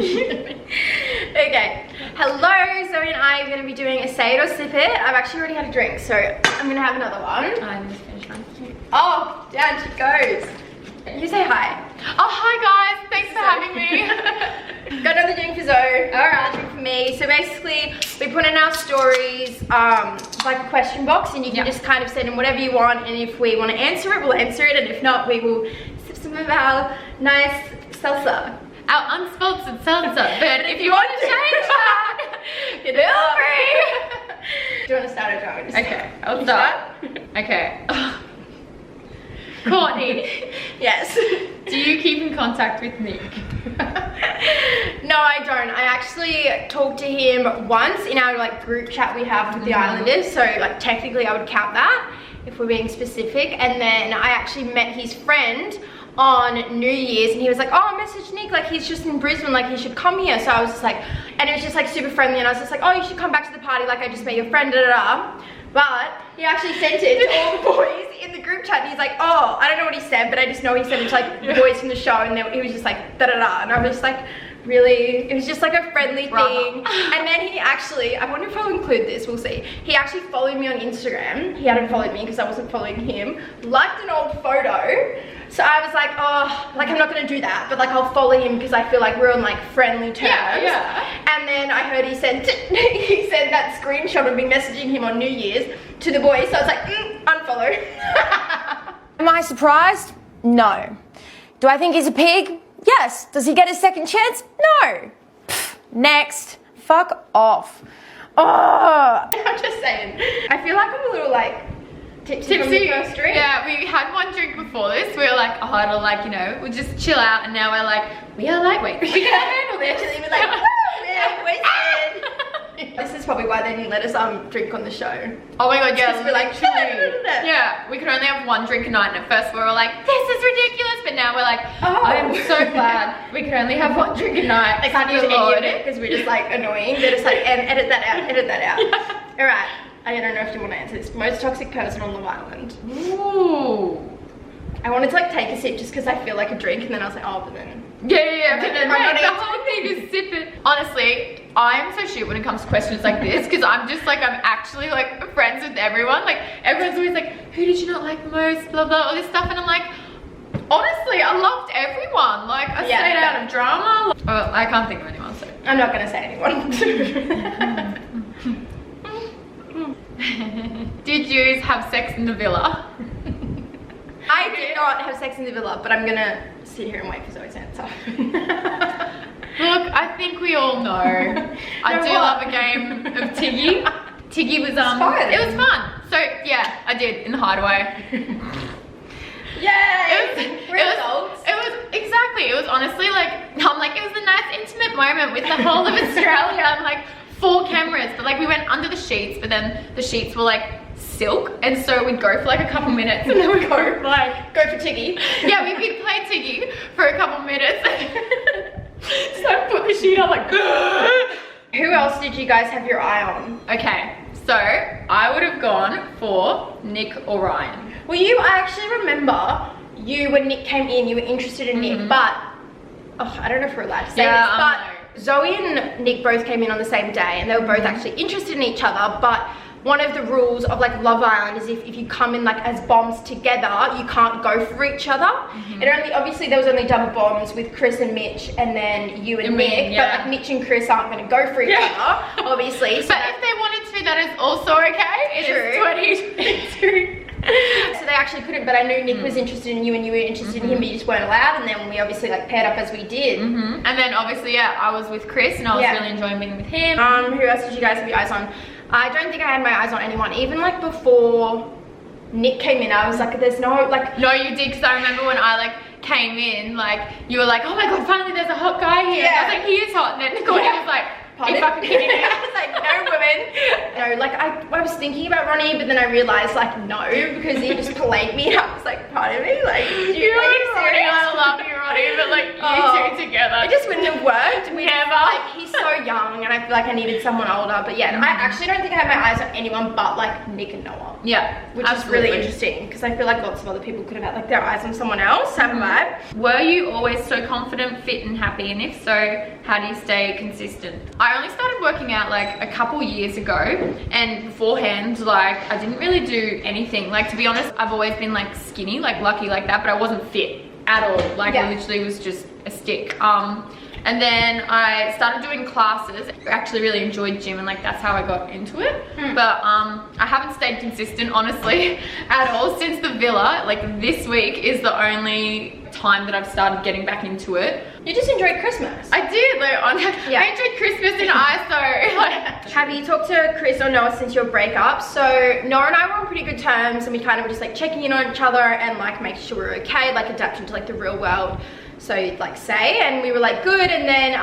Okay. Hello, Zoe and I are going to be doing a say it or sip it. I've actually already had a drink, so I'm going to have another one. I'm just finished mine. Oh, down she goes. You say hi. Oh, hi guys. Thanks for having me. Got another drink for Zoe. Alright, drink for me. So basically, we put in our stories like a question box, and you can just kind of send in whatever you want, and if we want to answer it, we'll answer it, and if not, we will sip some of our nice salsa. Our unsponsored salsa, but if you want to change that, feel free. Do you want to start or do you want me to start? Okay, I'll start. Okay. Courtney. Yes. Do you keep in contact with Nick? No, I don't. I actually talked to him once in our like group chat we have with the Islanders, so like technically I would count that if we're being specific. And then I actually met his friend on New Year's, and he was like, oh, message Nick, like he's just in Brisbane, like he should come here. So I was just like, and it was just like super friendly, and I was just like, oh, you should come back to the party, like I just met your friend, da da da. But he actually sent it to all the boys in the group chat, and he's like, oh, I don't know what he said, but I just know he sent it to like the boys from the show, and he was just like da da da, and I was just like, really, it was just like a friendly thing. And then he actually, I wonder if I'll include this, we'll see, he actually followed me on Instagram. He hadn't followed me because I wasn't following him, liked an old photo. So I was like, oh, like I'm not gonna do that, but like I'll follow him because I feel like we're on like friendly terms. Yeah. And then I heard he sent that screenshot of me messaging him on New Year's to the boys, so I was like, unfollow. Am I surprised? No. Do I think he's a pig? Yes. Does he get a second chance? No. Pfft, next. Fuck off. Oh. I'm just saying. I feel like I'm a little like tipsy from the first drink. Yeah, we had one drink before this. We were like, oh, it'll like, you know, we'll just chill out, and now we're like, we are lightweight. We can handle this. Literally, we're like, woo, man, wasted. This is probably why they didn't let us drink on the show. Oh my god, yeah, we're like, yeah, we could only have one drink a night, and at first we were like, this is ridiculous, but now we're like, oh, I am so glad we could only have one drink a night. I can't use any of it because we're just like annoying. They're just like, and edit that out, edit that out. Yeah. All right, I don't know if you want to answer this. Most toxic person on Long Island. Ooh. I wanted to like take a sip just because I feel like a drink, and then I was like, oh, but then. Yeah, but then the whole thing is sip it. Honestly, I'm so shit when it comes to questions like this, because I'm just like, I'm actually like friends with everyone. Like everyone's always like, who did you not like the most, blah blah, all this stuff, and I'm like, honestly, I loved everyone. Like I stayed out of drama. Well, I can't think of anyone, so I'm not gonna say anyone. Did you have sex in the villa? I did not have sex in the villa, but I'm gonna sit here and wait for Zoe's answer. Look, I think we all know. I do love a game of Tiggy. Tiggy was fun. It was fun. So yeah, I did in the hideaway. Yay! It was exactly. It was honestly like, I'm like, it was a nice intimate moment with the whole of Australia. I'm like 4 cameras, but like we went under the sheets, but then the sheets were like silk, and so we'd go for like a couple minutes, and then we'd go for Tiggy. Yeah, we'd play Tiggy for a couple minutes. So I put the sheet on like. Who else did you guys have your eye on? Okay, so I would have gone for Nick or Ryan. Well, I actually remember you, when Nick came in, you were interested in Nick, but I don't know if we're allowed to say this, but Zoe and Nick both came in on the same day, and they were both actually interested in each other, but one of the rules of like Love Island is if you come in like as bombs together, you can't go for each other. It only, obviously there was only double bombs with Chris and Mitch, and then you and Nick, but like Mitch and Chris aren't going to go for each other, obviously. So but if they wanted to, that is also okay. It is 2022. So they actually couldn't, but I knew Nick was interested in you and you were interested in him, but you just weren't allowed, and then we obviously like paired up as we did. And then obviously, yeah, I was with Chris, and I was really enjoying being with him. Who else did you guys have your eyes on? I don't think I had my eyes on anyone, even like before Nick came in. I was like, there's no like. No, you did, because I remember when I like came in, like you were like, oh my god, finally there's a hot guy here. And I was like, he is hot, and then Courtney was like, are you fucking kidding me? I was like, no woman. No, like I was thinking about Ronnie, but then I realized like no, because he just played me. I was like, pardon me, like you and Ronnie, I love you, Ronnie, but like you two together, it just wouldn't have worked. Never. Like he's so young, and I feel like I needed someone older. But yeah, I actually don't think I had my eyes on anyone but like Nick and Noah. Yeah, which is really interesting because I feel like lots of other people could have had like their eyes on someone else. Have a vibe. Were you always so confident, fit and happy? And if so, how do you stay consistent? I only started working out like a couple years ago, and beforehand like I didn't really do anything. Like, to be honest, I've always been like skinny, like lucky like that, but I wasn't fit at all. Like I literally was just a stick. And then I started doing classes. I actually really enjoyed gym, and like that's how I got into it. But I haven't stayed consistent, honestly, at all since the villa. Like this week is the only time that I've started getting back into it. You just enjoyed Christmas. I did. Like, I enjoyed Christmas in ISO. Like, have you talked to Chris or Noah since your breakup? So Noah and I were on pretty good terms, and we kind of were just like checking in on each other and like making sure we were okay, like adapting to like the real world. So you'd like say, and we were like good, and then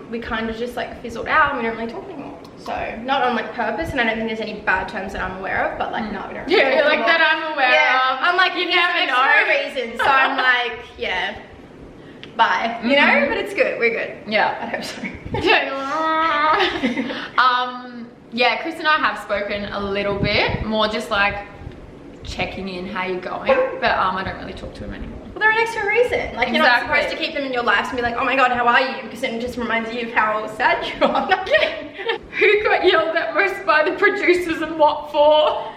we kind of just like fizzled out and we don't really talk anymore. So not on like purpose, and I don't think there's any bad terms that I'm aware of, but like no, we don't really talk like anymore. that I'm aware of. I'm like, you never know for a reason. So I'm like, yeah, bye. You know, but it's good. We're good. Yeah. I hope so. Yeah, Chris and I have spoken a little bit, more just like checking in how you're going, but I don't really talk to him anymore. Well, they're an extra reason. Like, you're not supposed to keep them in your lives and be like, oh my god, how are you? Because then it just reminds you of how sad you are. I'm not kidding. Who got yelled at most by the producers and what for?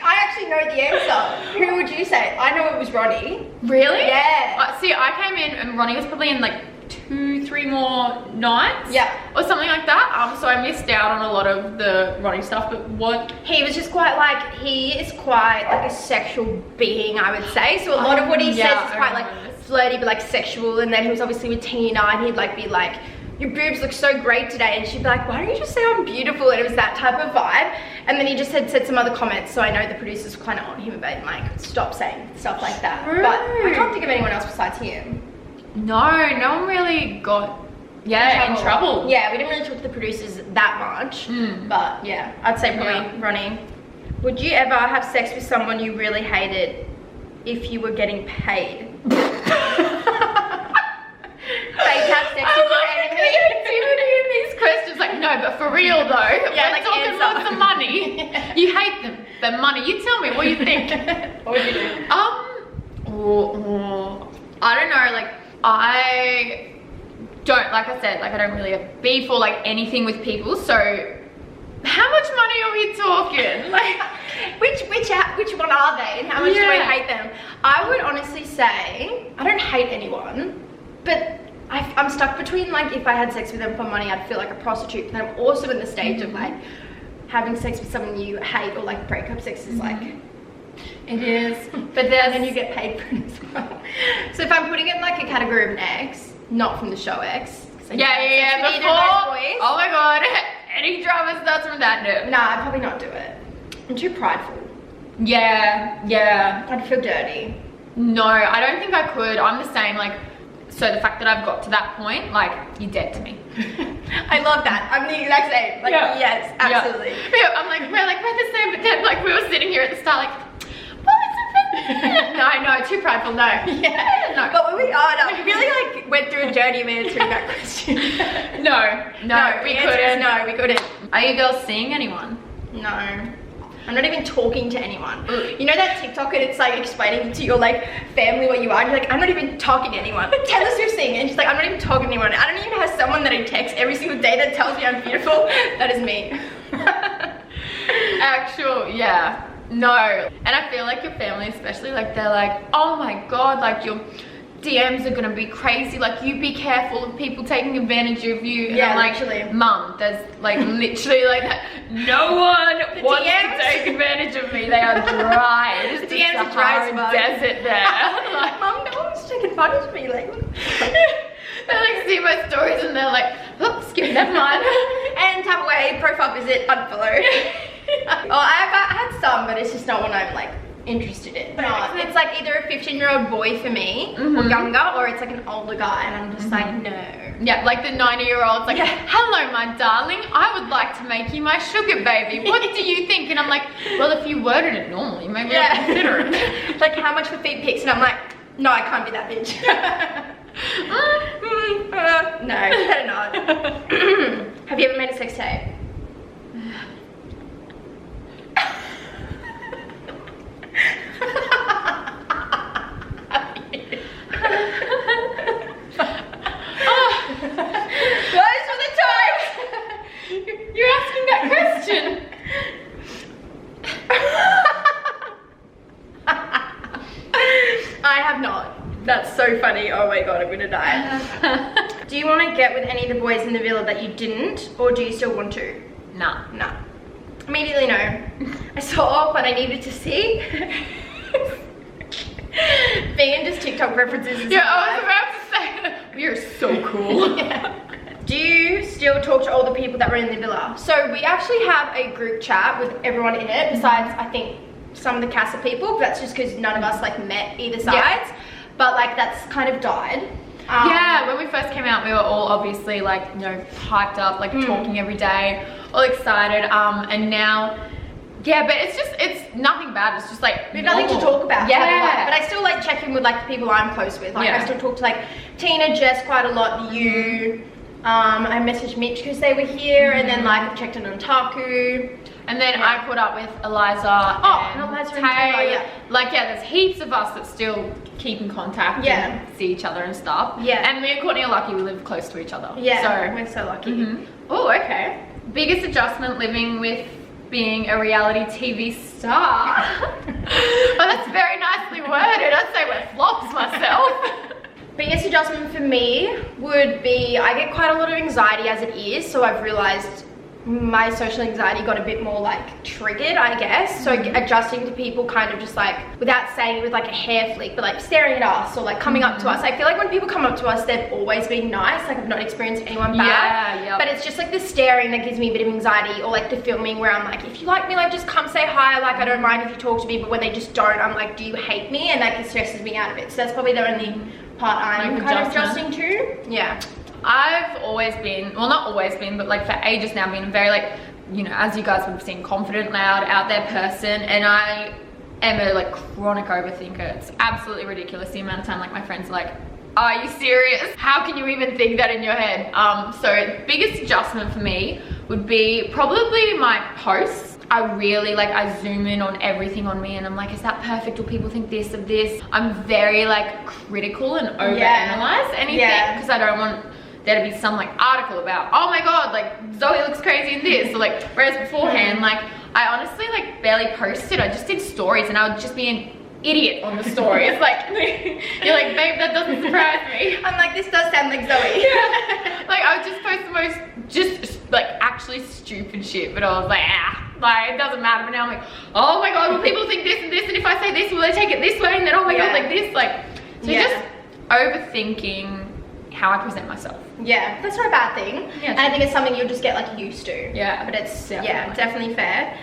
I actually know the answer. Who would you say? I know it was Ronnie. Really? Yeah. See, I came in and Ronnie was probably in like 2-3 more nights. Yeah. Or something like that. So I missed out on a lot of the Ronnie stuff, but what? He was just quite like, he is quite like a sexual being, I would say. So a lot of what he says is quite like flirty, but like sexual. And then he was obviously with Tina, and he'd like be like, your boobs look so great today, and she'd be like, why don't you just say I'm beautiful? And it was that type of vibe. And then he just had said some other comments, so I know the producers were kind of on him about like, stop saying stuff like that. But I can't think of anyone else besides him. No one really got in trouble. Yeah, we didn't really talk to the producers that much, but yeah, I'd say probably Ronnie. Would you ever have sex with someone you really hated if you were getting paid? Like, have sex with your enemy? Creativity in these questions, like, no, but for real though, yeah, we're like talking about the money. You hate them, the money. You tell me what you think. What would you do? I don't know, like, I don't, like I said, like I don't really have beef or like anything with people, so how much money are we talking? Like, which one are they and how much do I hate them? I would honestly say, I don't hate anyone, but I'm stuck between like, if I had sex with them for money, I'd feel like a prostitute, but I'm also in the stage of like, having sex with someone you hate, or like breakup sex is like, it is, but then you get paid for it as well. So if I'm putting it in like a category of an ex, not from the show X. Yeah, before, oh my god, any drama starts from that note. Nah, I'd probably not do it. I'm too prideful. Yeah. I'd feel dirty. No, I don't think I could. I'm the same, like, so the fact that I've got to that point, like, you're dead to me. I love that. I'm the exact same. Like, yes, absolutely. Yeah, I'm like, we're the same, but then like we were sitting here at the start, like, well, it's a No, too prideful, no. Yeah, no. But we really like went through a journey of answering that question. No, we couldn't. No, we couldn't. Are you girls seeing anyone? No. I'm not even talking to anyone. You know that TikTok, and it's like explaining to your like family what you are, and you're like, I'm not even talking to anyone. Taylor Swift's singing, and she's like, I'm not even talking to anyone. I don't even have someone that I text every single day that tells me I'm beautiful. That is me. Yeah. No. And I feel like your family especially, like they're like, oh my god, like your DMs are gonna be crazy, like you be careful of people taking advantage of you. And I'm like, literally. Mum, there's like literally like no one wants to take advantage of me. They are dry. It's the DMs are dry as fuck. Desert there. Like, Mum, no one's taking advantage of me. Like, they like see my stories and they're like, oops, skip, never mind. And tap away, profile visit, unfollow. Oh, I've had some, but it's just not one I'm like interested in. No, it's like either a 15-year-old boy for me, or younger, or it's like an older guy, and I'm just like, no. Yeah, like the 90-year-old's like, hello, my darling, I would like to make you my sugar baby. What do you think? And I'm like, well, if you worded it normally, maybe I'd consider it. Like, how much for feet pics? And I'm like, no, I can't be that bitch. No, better not. Have you ever made say. Those were the times. You're asking that question. I have not. That's so funny. Oh my god, I'm gonna die. Do you want to get with any of the boys in the villa that you didn't, or do you still want to? Nah. No. Immediately no. I saw what I needed to see. Being just TikTok references. Yeah, I was about to say we are so cool. Yeah. Do you still talk to all the people that were in the villa? So we actually have a group chat with everyone in it, besides I think some of the Casa people, but that's just because none of us like met either sides. Yeah. But like that's kind of died. Yeah, when we first came out, we were all obviously like, you know, hyped up, like talking every day, all excited. And now, yeah, but it's nothing bad. It's just like we have nothing to talk about. Yeah. But I still like check in with like the people I'm close with. Like I still talk to like Tina, Jess quite a lot, you. I messaged Mitch because they were here, and then like I've checked in on Taku. And then I caught up with Eliza and Eliza Tay. and Taylor, Like, yeah, there's heaps of us that still keep in contact and see each other and stuff. Yeah. And me and Courtney are lucky we live close to each other. Yeah, So we're so lucky. Oh, okay. Biggest adjustment living with being a reality TV star. Well, that's very nicely worded. I'd say we're flops myself. Biggest adjustment for me would be I get quite a lot of anxiety as it is, so I've realized my social anxiety got a bit more like triggered, I guess. So adjusting to people kind of just like, without saying it with like a hair flick, but like staring at us or like coming up to us. I feel like when people come up to us, they've always been nice. Like I've not experienced anyone bad. Yeah. But it's just like the staring that gives me a bit of anxiety, or like the filming where I'm like, if you like me, like just come say hi. Like I don't mind if you talk to me, but when they just don't, I'm like, do you hate me? And like it stresses me out of it. So that's probably the only part I'm kind of adjusting to. Yeah. I've always been, well not always been, but like for ages now been very like, you know, as you guys would have seen, confident, loud, out there person, and I am a like chronic overthinker. It's absolutely ridiculous the amount of time like my friends are like, are you serious? How can you even think that in your head? So biggest adjustment for me would be probably my posts. I really like, I zoom in on everything on me and I'm like, is that perfect? Will people think this of this? I'm very like critical and overanalyze anything because I don't want there to be some like article about, oh my god, like Zoe looks crazy in this, or like, whereas beforehand, like I honestly like barely posted. I just did stories and I would just be an idiot on the stories. Like you're like, babe, that doesn't surprise me. I'm like, this does sound like Zoe. Like I would just post the most just like actually stupid shit, but I was like, like it doesn't matter. But now I'm like, oh my god, will people think this and this, and if I say this, will they take it this way? And then oh my god, like this, like so just overthinking how I present myself. Yeah, that's not a bad thing. Yeah, and I think it's something you'll just get like used to. Yeah. But it's definitely fair.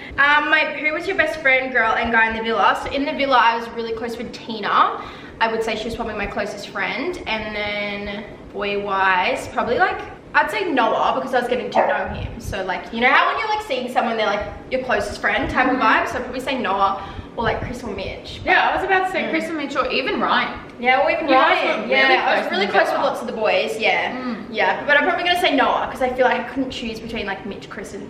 Who was your best friend, girl, and guy in the villa? So in the villa, I was really close with Tina. I would say she was probably my closest friend. And then boy-wise, probably like, I'd say Noah, because I was getting to know him. So like, you know how when you're like seeing someone, they're like your closest friend type of vibe? So I'd probably say Noah or like Chris or Mitch. Yeah, I was about to say Chris and Mitch or even Ryan. Yeah, or even Ryan. Yeah, I was really close with lots of the boys. Yeah, yeah. But I'm probably gonna say Noah because I feel like I couldn't choose between like Mitch, Chris, and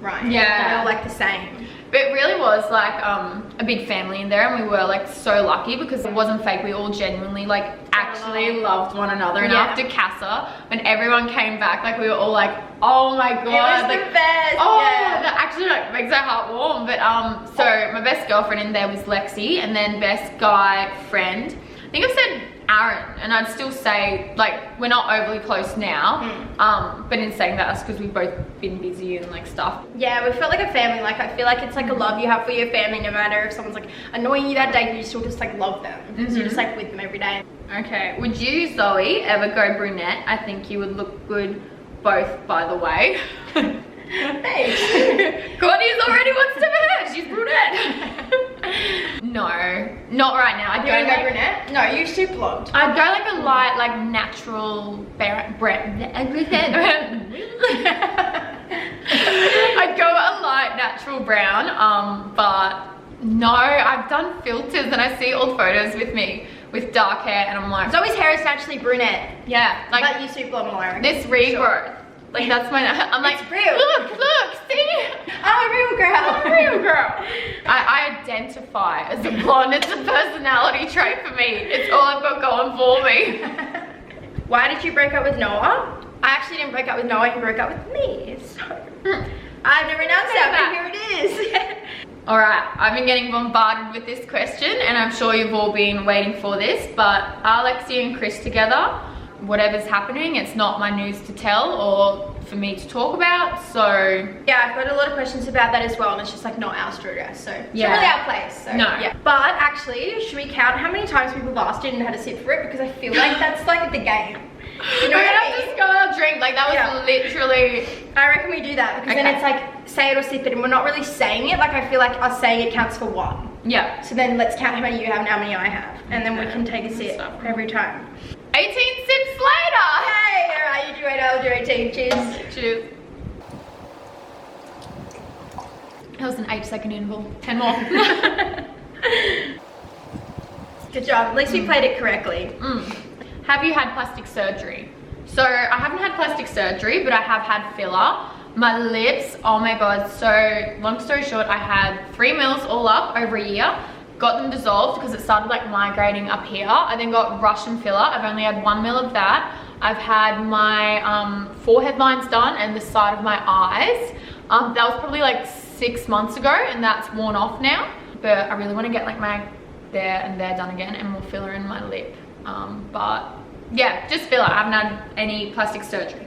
Ryan. Yeah, they're all like the same. But it really was like a big family in there, and we were like so lucky because it wasn't fake. We all genuinely like actually loved one another. And after Casa, when everyone came back, like we were all like, oh my god, it was like the best. oh, that actually like makes our heart warm. But so my best girlfriend in there was Lexi, and then best guy friend, I think I've said Aaron, and I'd still say like we're not overly close now, but in saying that, that's because we've both been busy and like stuff. Yeah, we felt like a family. Like I feel like it's like a love you have for your family, no matter if someone's like annoying you that day, you still just like love them because you're just like with them every day. Okay, would you, Zoe, ever go brunette? I think you would look good both, by the way. Thanks. Courtney already wants to be her. She's brunette. No, not right now. I'd go brunette? No, you super blonde. I'd go like a light, like natural I'd go a light natural brown, but no, I've done filters and I see old photos with me with dark hair and I'm like, Zoe's hair is naturally brunette. Yeah, like but you super blonde wiring. this regrowth. Like that's my, I'm like, It's real. Look, see? I'm a real girl. I'm a real girl. I identify as a blonde. It's a personality trait for me. It's all I've got going for me. Why did you break up with Noah? I actually didn't break up with Noah, he broke up with me. So I've never announced that, but here it is. All right, I've been getting bombarded with this question and I'm sure you've all been waiting for this, but Alexia and Chris together, whatever's happening, it's not my news to tell or for me to talk about, so. Yeah, I've got a lot of questions about that as well, and it's just like not our studio, so it's Yeah. not really our place. So, No. Yeah. But actually, should we count how many times people have asked you and had to sit for it? Because I feel like that's like the game. You know We're what gonna I have mean? to go out drink, like that was Yeah. literally. I reckon we do that because then Okay. it's like say it or sip it, and we're not really saying it. Like I feel like us saying it counts for one. Yeah. So then let's count how many you have and how many I have, and then we can take a sip every time. 18 sips later. Hey, alright, you do 8, I'll do 18. Cheers. Cheers. That was an 8-second interval. 10 more. Good job. At least we played it correctly. Have you had plastic surgery? So I haven't had plastic surgery, but I have had filler. My lips, oh my god. So long story short, I had 3 mils all up over a year. Got them dissolved because it started like migrating up here. I then got Russian filler. I've only had 1 mil of that. I've had my forehead lines done and the side of my eyes. That was probably like 6 months ago and that's worn off now. But I really want to get like my there and there done again and more filler in my lip. But yeah, just filler. I haven't had any plastic surgery.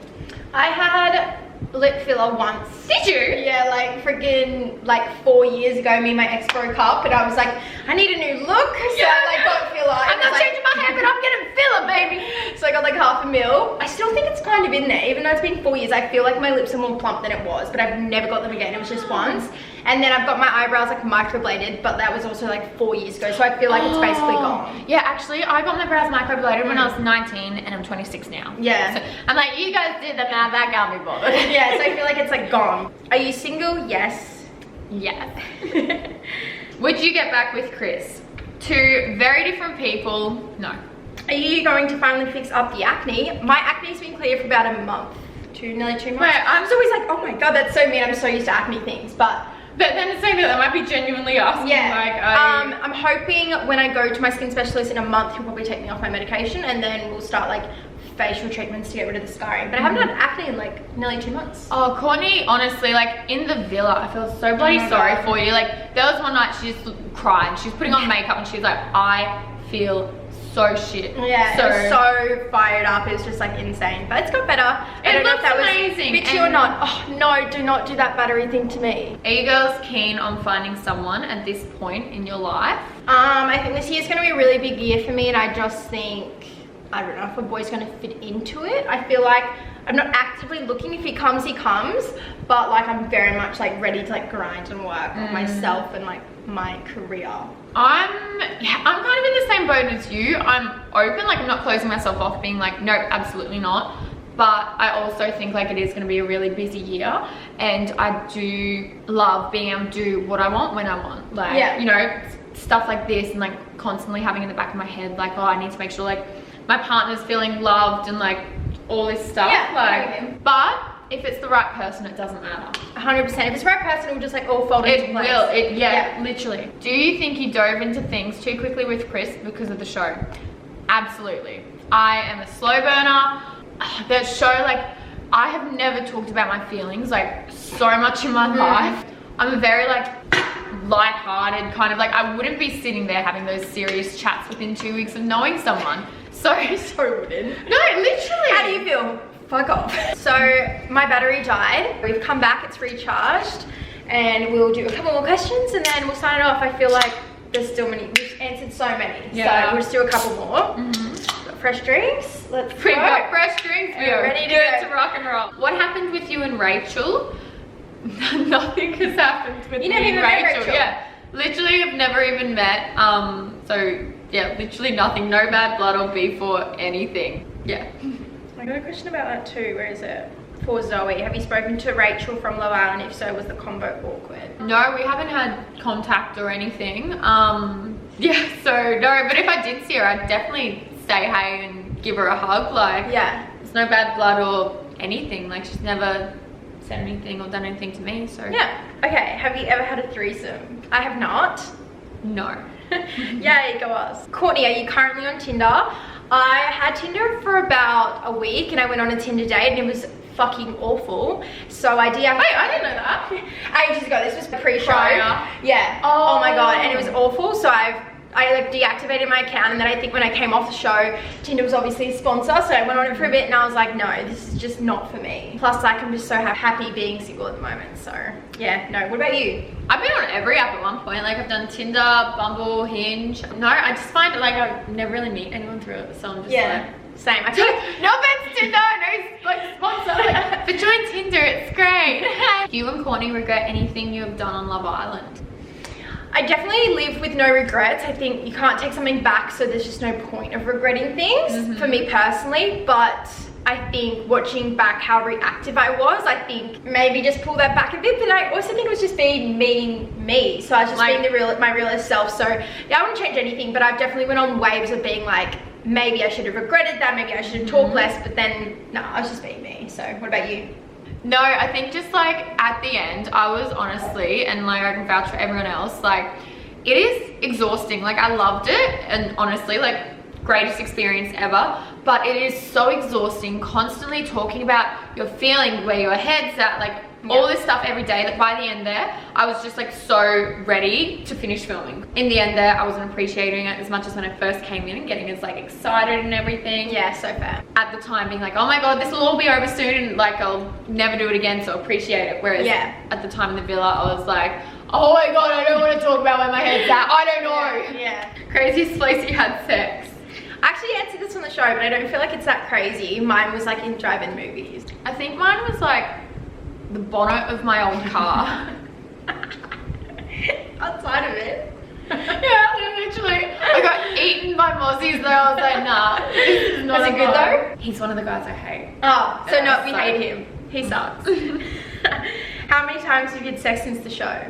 I had lip filler once. Did you? Yeah, like freaking like 4 years ago, me and my ex broke up, and I was like, I need a new look, so I like got filler. I'm not changing my hair, but I'm getting filler, baby. So I got like 1/2 mil. I still think it's kind of in there, even though it's been 4 years. I feel like my lips are more plump than it was, but I've never got them again. It was just once. And then I've got my eyebrows like microbladed, but that was also like 4 years ago, so I feel like it's basically gone. Yeah, actually, I got my brows microbladed when I was 19 and I'm 26 now. Yeah. So I'm like, you guys did the math, that can't be bothered. Yeah, so I feel like it's like gone. Are you single? Yes. Yes. Would you get back with Chris? Two very different people. No. Are you going to finally fix up the acne? My acne's been clear for about a month. Nearly 2 months. Wait, I'm always like, oh my god, that's so mean. I'm so used to acne things, but then it's saying that might be genuinely asking. yeah. Like, I'm hoping when I go to my skin specialist in a month, he'll probably take me off my medication, and then we'll start like facial treatments to get rid of the scarring. But I haven't had acne in like nearly 2 months. Oh, Courtney, honestly, like in the villa, I feel so bloody sorry for you. Like there was one night she just cried. She was putting on makeup and she was like, I feel so shit. Yeah, so, it was so fired up. It was just like insane, but it's got better. I don't know if that was amazing. bitchy or not. Oh no, do not do that battery thing to me. Are you girls keen on finding someone at this point in your life? I think this year's gonna be a really big year for me, and I just think, I don't know if a boy's gonna fit into it. I feel like I'm not actively looking. If he comes, he comes, but like I'm very much like ready to like grind and work on myself and like my career. I'm kind of in the same boat as you. I'm open, like I'm not closing myself off being like, nope, absolutely not. But I also think like it is going to be a really busy year, and I do love being able to do what I want when I want. Like, yeah, you know, stuff like this, and like constantly having in the back of my head like, oh, I need to make sure like my partner's feeling loved and like all this stuff. Yeah, like, but if it's the right person, it doesn't matter. 100%. If it's the right person, it will just like all fold into place. It will. Yeah, literally. Do you think you dove into things too quickly with Chris because of the show? Absolutely. I am a slow burner. The show, like, I have never talked about my feelings like so much in my life. I'm a very like light-hearted kind of like, I wouldn't be sitting there having those serious chats within 2 weeks of knowing someone. So wouldn't. No, literally. How do you feel? Fuck off. So my battery died. We've come back, it's recharged, and we'll do a couple more questions and then we'll sign it off. I feel like there's still many, we've answered so many. Yeah. So we'll just do a couple more. Got fresh drinks. Let's go. We got fresh drinks. We are ready to good go. to rock and roll. What happened with you and Rachel? Nothing has happened with You me never and even met Rachel. Rachel? Yeah, literally I've never even met. So yeah, literally nothing. No bad blood or beef or anything. Yeah. I got a question about that too. Where is it? For Zoe, have you spoken to Rachel from Love Island? If so, was the combo awkward? No, we haven't had contact or anything. Yeah, so no, but if I did see her, I'd definitely say hey and give her a hug. Like, Yeah. There's no bad blood or anything. Like, she's never said anything or done anything to me, so. Yeah. Okay, have you ever had a threesome? I have not. No. Yay, go us. Courtney, are you currently on Tinder? I had Tinder for about a week and I went on a Tinder date and it was fucking awful. So I deactivated. Wait, I didn't know that. Ages ago, this was pre-show. Prior. Yeah. Oh my god, and it was awful. So I like deactivated my account, and then I think when I came off the show, Tinder was obviously a sponsor, so I went on it for a bit and I was like, no, this is just not for me. Plus, like, I'm just so happy being single at the moment, so yeah, no. What about you? I've been on every app at one point. Like, I've done Tinder, Bumble, Hinge. No, I just find it like I never really meet anyone through it, so I'm just like, same. I feel like, no offense, Tinder, no like sponsor, like, but join Tinder, it's great. You and Courtney regret anything you have done on Love Island? I definitely live with no regrets. I think you can't take something back, so there's just no point of regretting things for me personally. But I think watching back how reactive I was, I think maybe just pull that back a bit. But I also think it was just being me. So I was just being my realest self. So yeah, I wouldn't change anything, but I've definitely went on waves of being like, maybe I should have regretted that, maybe I should have talked less, but then no, I was just being me. So what about you? No, I think just like at the end, I was honestly, and like I can vouch for everyone else, like it is exhausting. Like I loved it, and honestly, like greatest experience ever, but it is so exhausting constantly talking about your feelings, where your head's at, like all this stuff every day, that by the end there, I was just like so ready to finish filming. In the end there, I wasn't appreciating it as much as when I first came in and getting as like excited and everything. Yeah, so fair. At the time being like, oh my god, this will all be over soon and like I'll never do it again, so appreciate it. Whereas at the time in the villa, I was like, oh my god, I don't want to talk about where my head's at. I don't know. Yeah. Craziest place you had sex? I actually answered this on the show, but I don't feel like it's that crazy. Mine was like in drive-in movies. I think mine was like the bonnet of my old car. Outside of it. Yeah, literally. I got eaten by mozzies though. I was like, nah, this is not Was it good though? He's one of the guys I hate. Oh, so no, we so hate him. He sucks. How many times have you had sex since the show?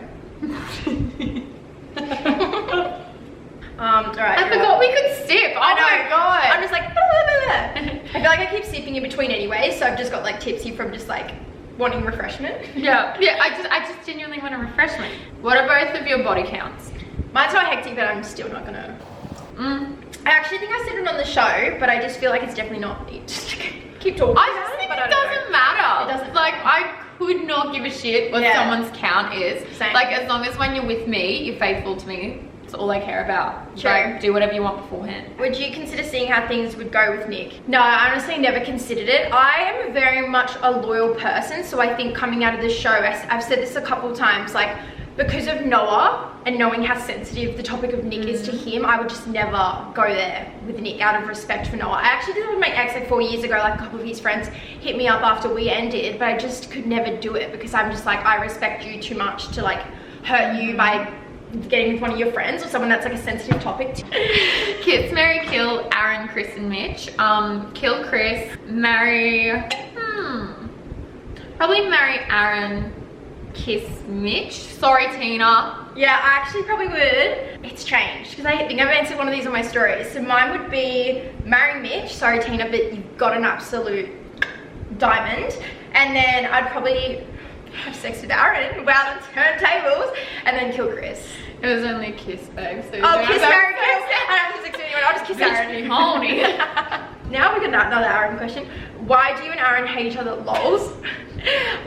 Alright. I forgot we could sip. Oh my god. I'm just like, I feel like I keep sipping in between anyway, so I've just got like tipsy from just like wanting refreshment. Yeah, I just genuinely want a refreshment. What are both of your body counts? Mine's not hectic, but I'm still not gonna. I actually think I said it on the show, but I just feel like it's definitely not. Just keep talking. I just think it doesn't matter. It doesn't. Like I could not give a shit what someone's count is. Same. Like as long as when you're with me, you're faithful to me. That's all I care about. True. Like, do whatever you want beforehand. Would you consider seeing how things would go with Nick? No, I honestly never considered it. I am very much a loyal person, so I think coming out of the show, I've said this a couple times, like because of Noah and knowing how sensitive the topic of Nick is to him, I would just never go there with Nick out of respect for Noah. I actually did it with my ex like 4 years ago. Like a couple of his friends hit me up after we ended, but I just could never do it because I'm just like, I respect you too much to like hurt you by getting with one of your friends or someone that's like a sensitive topic. Kiss, marry, kill Aaron, Chris and Mitch. Kill Chris, marry, probably marry Aaron, kiss Mitch. Sorry Tina. Yeah, I actually probably would. It's changed because I think I've answered one of these on my stories. So mine would be marry Mitch, sorry Tina, but you've got an absolute diamond. And then I'd probably have sex with Aaron while on turntables and then kill Chris. It was only a kiss, babe. So oh, kiss Aaron, kiss. I don't have to sex with anyone, I'll just kiss Aaron. Horny. Now we got another Aaron question. Why do you and Aaron hate each other? Lols.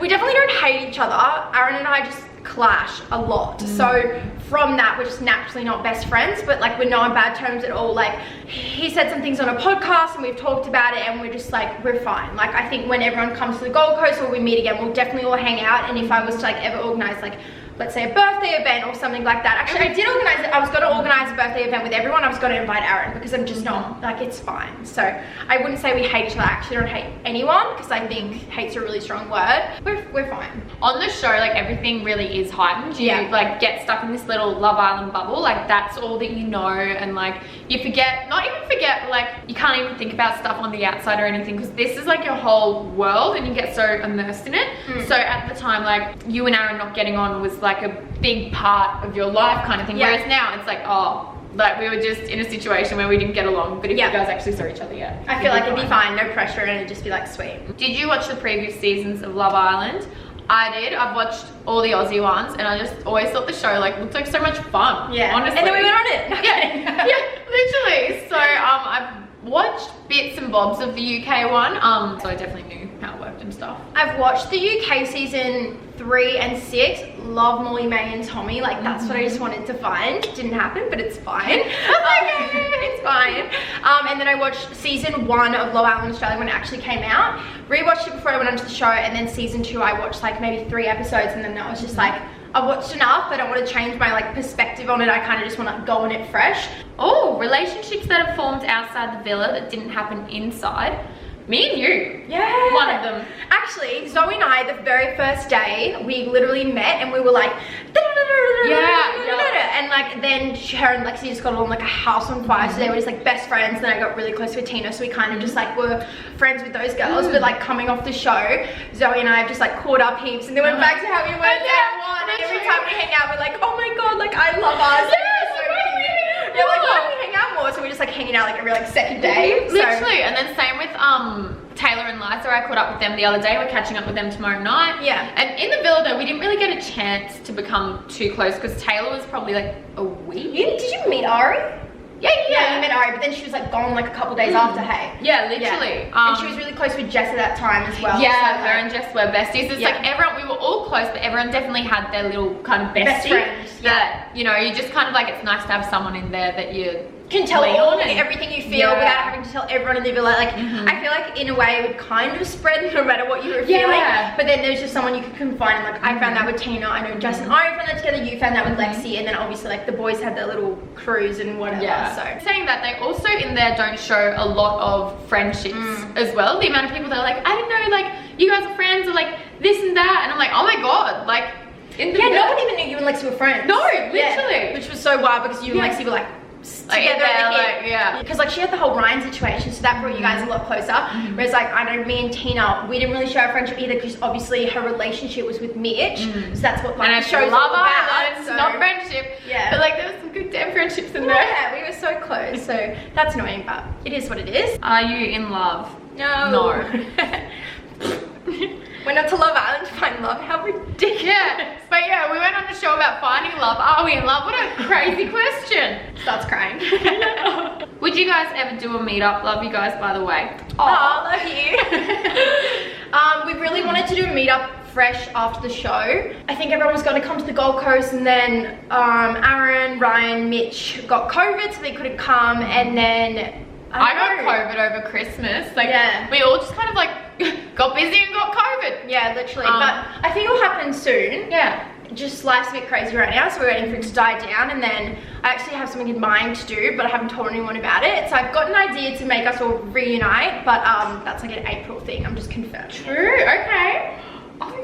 We definitely don't hate each other. Aaron and I just clash a lot. So from that, we're just naturally not best friends, but like we're not on bad terms at all. Like he said some things on a podcast and we've talked about it and we're just like, we're fine. Like I think when everyone comes to the Gold Coast or we meet again, we'll definitely all hang out. And if I was to like ever organize like, let's say a birthday event or something like that. Actually, I did organize it. I was going to organize a birthday event with everyone. I was going to invite Aaron because I'm just not, like, it's fine. So I wouldn't say we hate each other. I actually don't hate anyone because I think hate's a really strong word. We're fine. On the show, like, everything really is heightened. You, like, get stuck in this little Love Island bubble. Like, that's all that you know. And, like, you forget, not even forget, but, like, you can't even think about stuff on the outside or anything because this is, like, your whole world and you get so immersed in it. So at the time, like, you and Aaron not getting on was, like, a big part of your life kind of thing. Whereas now it's like, oh, like we were just in a situation where we didn't get along, but if Yeah. you guys actually saw each other, yeah. I feel like it'd be fine, no pressure, and it'd just be like sweet. Did you watch the previous seasons of Love Island? I did. I've watched all the Aussie ones, and I just always thought the show like looked like so much fun. Yeah, honestly. and then we went on it. Yeah, literally. So I've watched bits and bobs of the UK one, so I definitely knew how it worked and stuff. I've watched the UK season 3 and 6. Love Molly, May and Tommy. Like that's what I just wanted to find. Didn't happen, but it's fine. It's fine. And then I watched season 1 of Love Island Australia when it actually came out. Rewatched it before I went onto the show, and then season 2 I watched like maybe 3 episodes, and then I was just like, I've watched enough. I don't want to change my like perspective on it. I kind of just want to go on it fresh. Oh, relationships that have formed outside the villa that didn't happen inside. Me and you. Yeah. One of them. Actually, Zoe and I, the very first day, we literally met and we were like, and like then her and Lexi just got on like a house on fire. So they were just like best friends. And then I got really close with Tina, so we kind of just like were friends with those girls. But like coming off the show, Zoe and I have just like caught up heaps, and then went back to how we were day one. And every time we hang out, we're like, oh my god, like I love us. Yeah, like why don't we hang out more? So we're just like hanging out like every like second day. Literally, and then same with Taylor and Liza. I caught up with them the other day. We're catching up with them tomorrow night. Yeah. And in the villa though, we didn't really get a chance to become too close because Taylor was probably like a week. Did you meet Ari? Yeah, you met Ari, but then she was like gone like a couple days after, hey? Yeah, literally. Yeah. And she was really close with Jess at that time as well. Yeah, so, her and Jess were besties. It's like everyone, we were all close, but everyone definitely had their little kind of bestie. Best friends, that, you know, you just kind of like, it's nice to have someone in there that you can tell lean all on and everything you feel without having to tell everyone in the villa. Like I feel like in a way it would kind of spread no matter what you were feeling. But then there's just someone you could confide in. Like I found that with Tina. I know Jess and I found that together. You found that with Lexi, and then obviously like the boys had their little cruise and whatever. So saying that, they also in there don't show a lot of friendships as well. The amount of people that are like, I didn't know like you guys are friends, or like this and that, and I'm like, oh my god, like in the no one even knew you and Lexi were friends. No, literally, which was so wild because you and Lexi were like together at the hip. Because like she had the whole Ryan situation, so that brought you guys a lot closer. Whereas like I know me and Tina, we didn't really show our friendship either because obviously her relationship was with Mitch, so that's what like and the show's all about. It's not friendship, but like there was some good damn friendships in there. Yeah, we were so close, so that's annoying, but it is what it is. Are you in love? No. Went up to Love Island to find love. How ridiculous. Yeah, but yeah, we went on a show about finding love. Are we in love? What a crazy question. Starts crying. Would you guys ever do a meetup? Love you guys, by the way. Oh, love you. We really wanted to do a meetup fresh after the show. I think everyone was going to come to the Gold Coast, and then Aaron, Ryan, Mitch got COVID, so they couldn't come, and then I got COVID over Christmas. Like, we all just kind of like got busy and got COVID. Yeah, literally. But I think it'll happen soon. Yeah. Just life's a bit crazy right now, so we're waiting for it to die down, and then I actually have something in mind to do, but I haven't told anyone about it. So I've got an idea to make us all reunite, but that's like an April thing. I'm just confirming. True. Okay.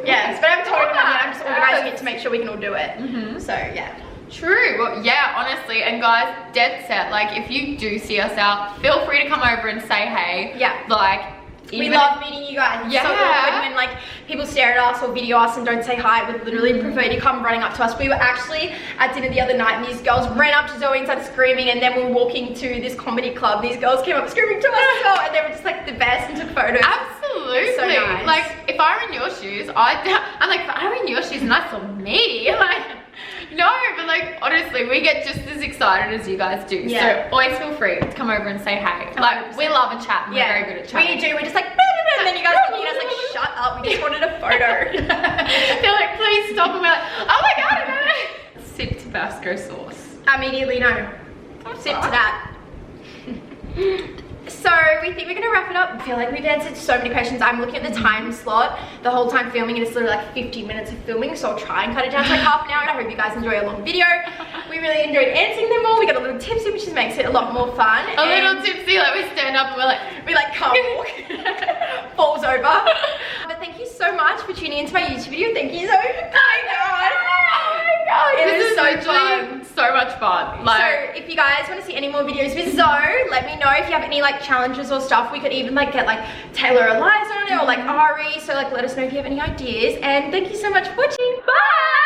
Yes, but I haven't told anyone yet. I'm just organising it to make sure we can all do it. So yeah. True. Well, yeah, honestly, and guys, dead set. Like, if you do see us out, feel free to come over and say hey. Yeah. Like, we love meeting you guys. It's so awkward when like people stare at us or video us and don't say hi. We'd literally prefer you to come running up to us. We were actually at dinner the other night, and these girls ran up to Zoe and started screaming, and then we were walking to this comedy club. These girls came up screaming to us as well, and they were just like the best and took photos. Absolutely. So nice. Like, if I were in your shoes, I'm like, if I were in your shoes and I saw me, like, no, but like, honestly, we get just as excited as you guys do. Yeah. So always feel free to come over and say hey. Like, 100%. We love a chat, and we're very good at chatting. We do, we're just like, and then you guys like, shut up, we just wanted a photo. They're like, please stop, and we're like, oh my god, no. Sip Tabasco sauce. Immediately, no. Sip to that. So we think we're gonna wrap it up. I feel like we've answered so many questions. I'm looking at the time slot the whole time filming, and it's literally like 50 minutes of filming, so I'll try and cut it down to like half an hour, and I hope you guys enjoy a long video. We really enjoyed answering them all. We got a little tipsy, which just makes it a lot more fun. A little tipsy, like we stand up and we like can't walk. Falls over. But thank you so much for tuning into my YouTube video. Thank you so much. It was so fun. So much fun. Like, so if you guys want to see any more videos with Zoe, let me know. If you have any like challenges or stuff, we could even like get like Taylor or Liza on it, or like Ari. So like let us know if you have any ideas. And thank you so much for watching. Bye.